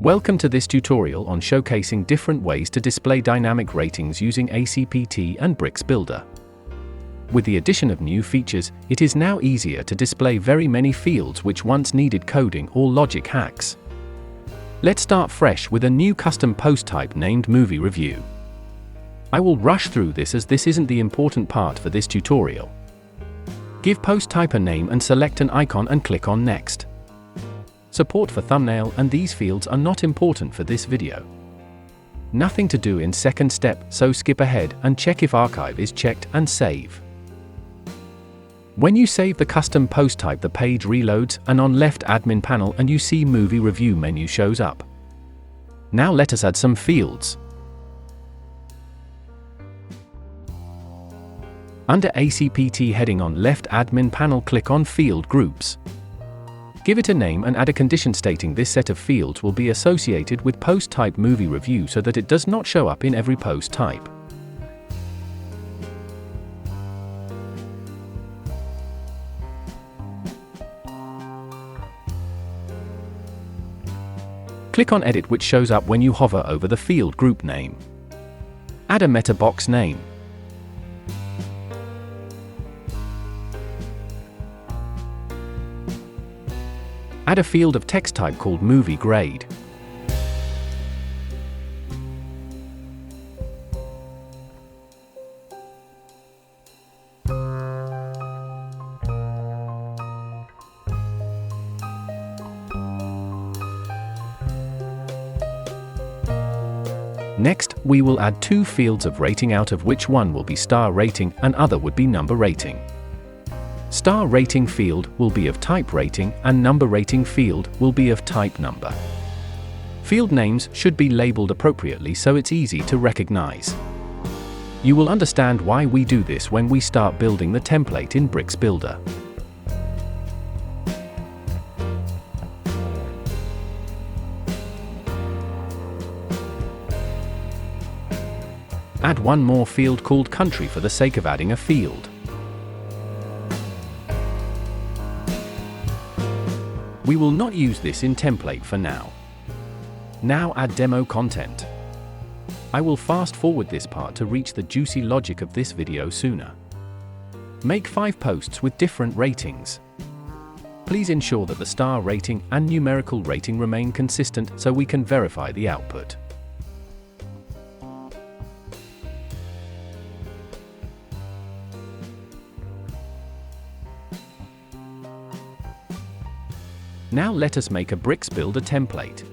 Welcome to this tutorial on showcasing different ways to display dynamic ratings using ACPT and Bricks Builder. With the addition of new features, it is now easier to display very many fields which once needed coding or logic hacks. Let's start fresh with a new custom post type named Movie Review. I will rush through this as this isn't the important part for this tutorial. Give post type a name and select an icon and click on Next. Support for thumbnail and these fields are not important for this video. Nothing to do in second step, so skip ahead and check if archive is checked and save. When you save the custom post type, the page reloads and on left admin panel and you see Movie Review menu shows up. Now let us add some fields. Under ACPT heading on left admin panel, click on Field Groups. Give it a name and add a condition stating this set of fields will be associated with post type Movie Review so that it does not show up in every post type. Click on Edit, which shows up when you hover over the field group name. Add a meta box name. Add a field of text type called Movie Grade. Next, we will add two fields of rating, out of which one will be star rating and other would be number rating. Star rating field will be of type rating and number rating field will be of type number. Field names should be labeled appropriately so it's easy to recognize. You will understand why we do this when we start building the template in Bricks Builder. Add one more field called Country for the sake of adding a field. We will not use this in template for now. Now add demo content. I will fast forward this part to reach the juicy logic of this video sooner. Make 5 posts with different ratings. Please ensure that the star rating and numerical rating remain consistent so we can verify the output. Now let us make a Bricks Builder template.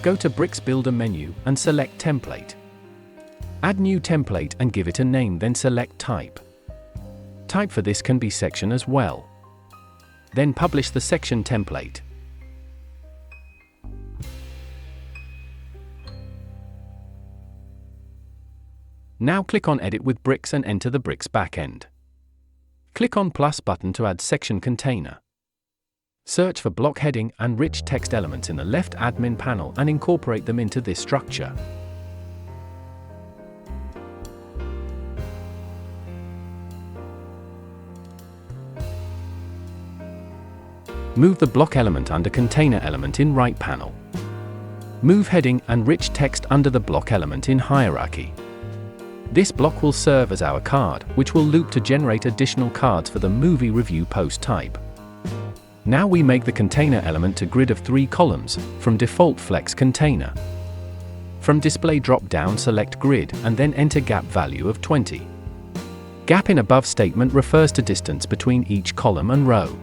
Go to Bricks Builder menu and select Template. Add New Template and give it a name, then select Type. Type for this can be section as well. Then publish the section template. Now click on Edit with Bricks and enter the Bricks backend. Click on plus button to add section container. Search for block heading and rich text elements in the left admin panel and incorporate them into this structure. Move the block element under container element in right panel. Move heading and rich text under the block element in hierarchy. This block will serve as our card, which will loop to generate additional cards for the Movie Review post type. Now we make the container element to grid of 3 columns, from default flex container. From display drop-down select grid and then enter gap value of 20. Gap in above statement refers to distance between each column and row.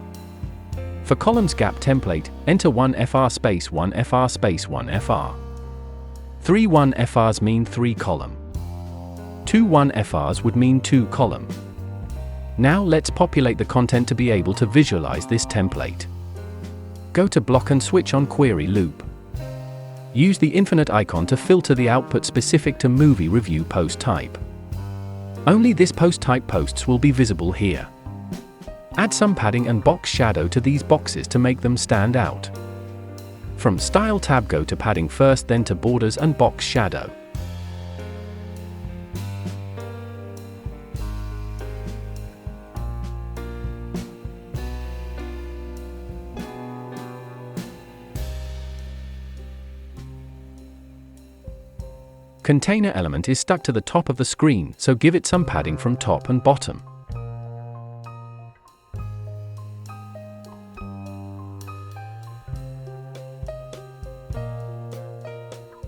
For columns gap template, enter 1 fr space 1 fr space 1 fr. 3 1 frs mean 3 column. 2 1 frs would mean 2 column. Now let's populate the content to be able to visualize this template. Go to block and switch on query loop. Use the infinite icon to filter the output specific to Movie Review post type. Only this post type posts will be visible here. Add some padding and box shadow to these boxes to make them stand out. From Style tab, go to padding first, then to borders and box shadow. Container element is stuck to the top of the screen, so give it some padding from top and bottom.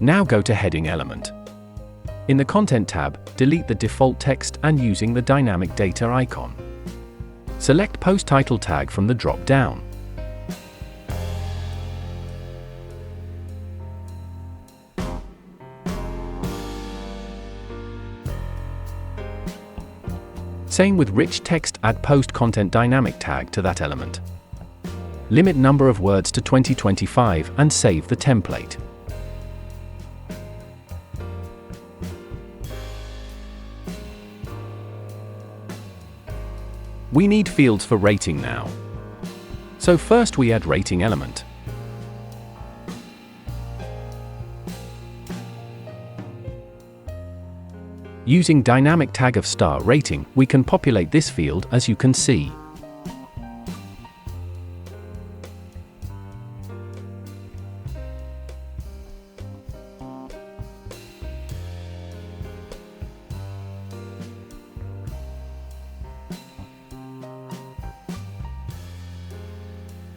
Now go to Heading element. In the Content tab, delete the default text and using the dynamic data icon. Select Post Title tag from the drop-down. Same with Rich Text, add Post Content Dynamic tag to that element. Limit number of words to 2025 and save the template. We need fields for rating now. So first we add rating element. Using dynamic tag of star rating, we can populate this field as you can see.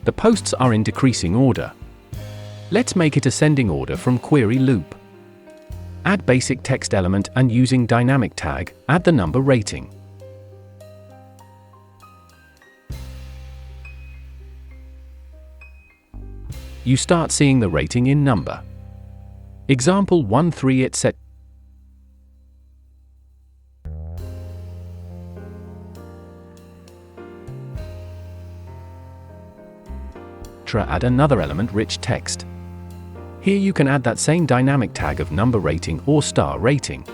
The posts are in decreasing order. Let's make it ascending order from query loop. Add basic text element and using dynamic tag, add the number rating. You start seeing the rating in number. Example 1-3 etc. Add another element, rich text. Here you can add that same dynamic tag of number rating or star rating.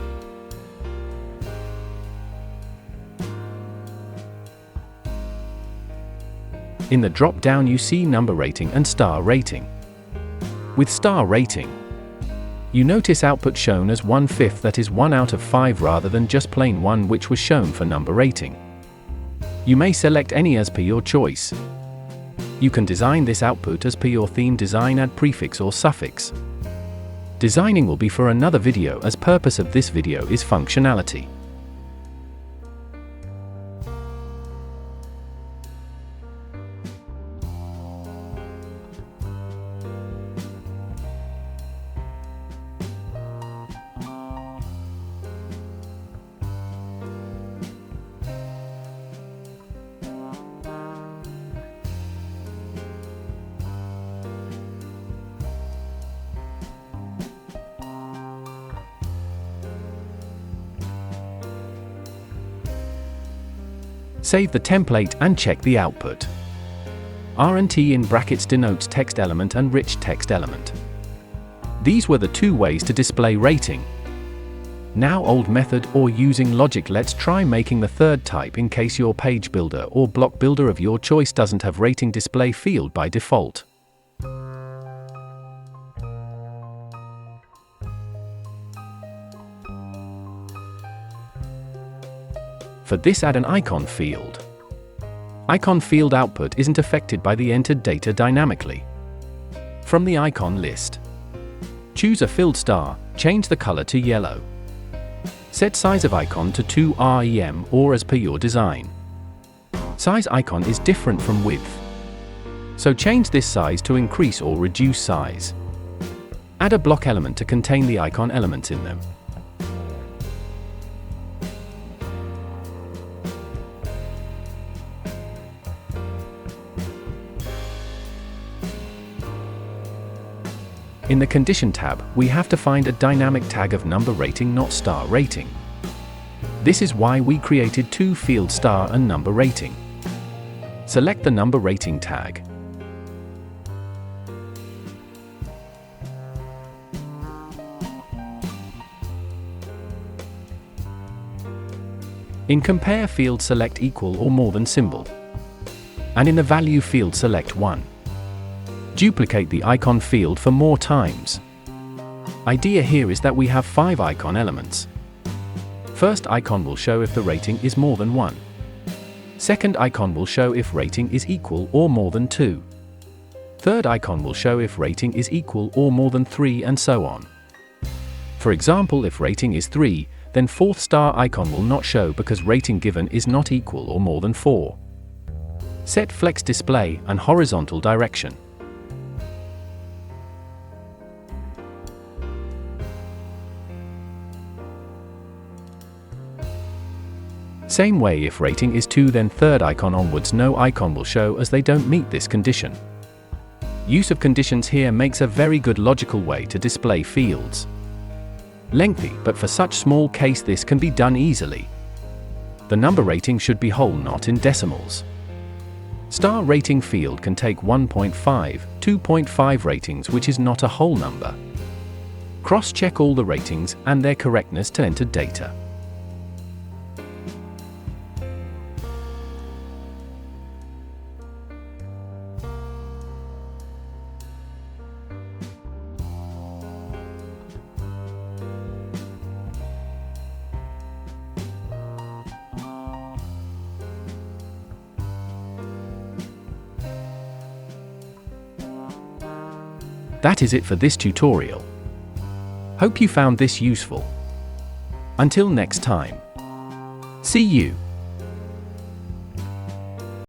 In the drop-down you see number rating and star rating. With star rating, you notice output shown as 1/5, that is 1 out of 5 rather than just plain 1 which was shown for number rating. You may select any as per your choice. You can design this output as per your theme design, add prefix or suffix. Designing will be for another video, as purpose of this video is functionality. Save the template and check the output. R&T in brackets denotes text element and rich text element. These were the two ways to display rating. Now old method or using logic. Let's try making the third type in case your page builder or block builder of your choice doesn't have rating display field by default. For this, add an icon field. Icon field output isn't affected by the entered data dynamically. From the icon list, choose a filled star, change the color to yellow. Set size of icon to 2 rem or as per your design. Size icon is different from width, so change this size to increase or reduce size. Add a block element to contain the icon elements in them. In the Condition tab, we have to find a dynamic tag of number rating, not star rating. This is why we created two fields, star and number rating. Select the number rating tag. In Compare field, select equal or more than symbol. And in the Value field, select 1. Duplicate the icon field for more times. Idea here is that we have 5 icon elements. First icon will show if the rating is more than 1. Second icon will show if rating is equal or more than 2. Third icon will show if rating is equal or more than 3, and so on. For example, if rating is 3, then fourth star icon will not show because rating given is not equal or more than 4. Set flex display and horizontal direction. Same way, if rating is 2, then third icon onwards no icon will show as they don't meet this condition. Use of conditions here makes a very good logical way to display fields. Lengthy, but for such small case this can be done easily. The number rating should be whole, not in decimals. Star rating field can take 1.5, 2.5 ratings, which is not a whole number. Cross-check all the ratings and their correctness to enter data. That is it for this tutorial. Hope you found this useful. Until next time. See you.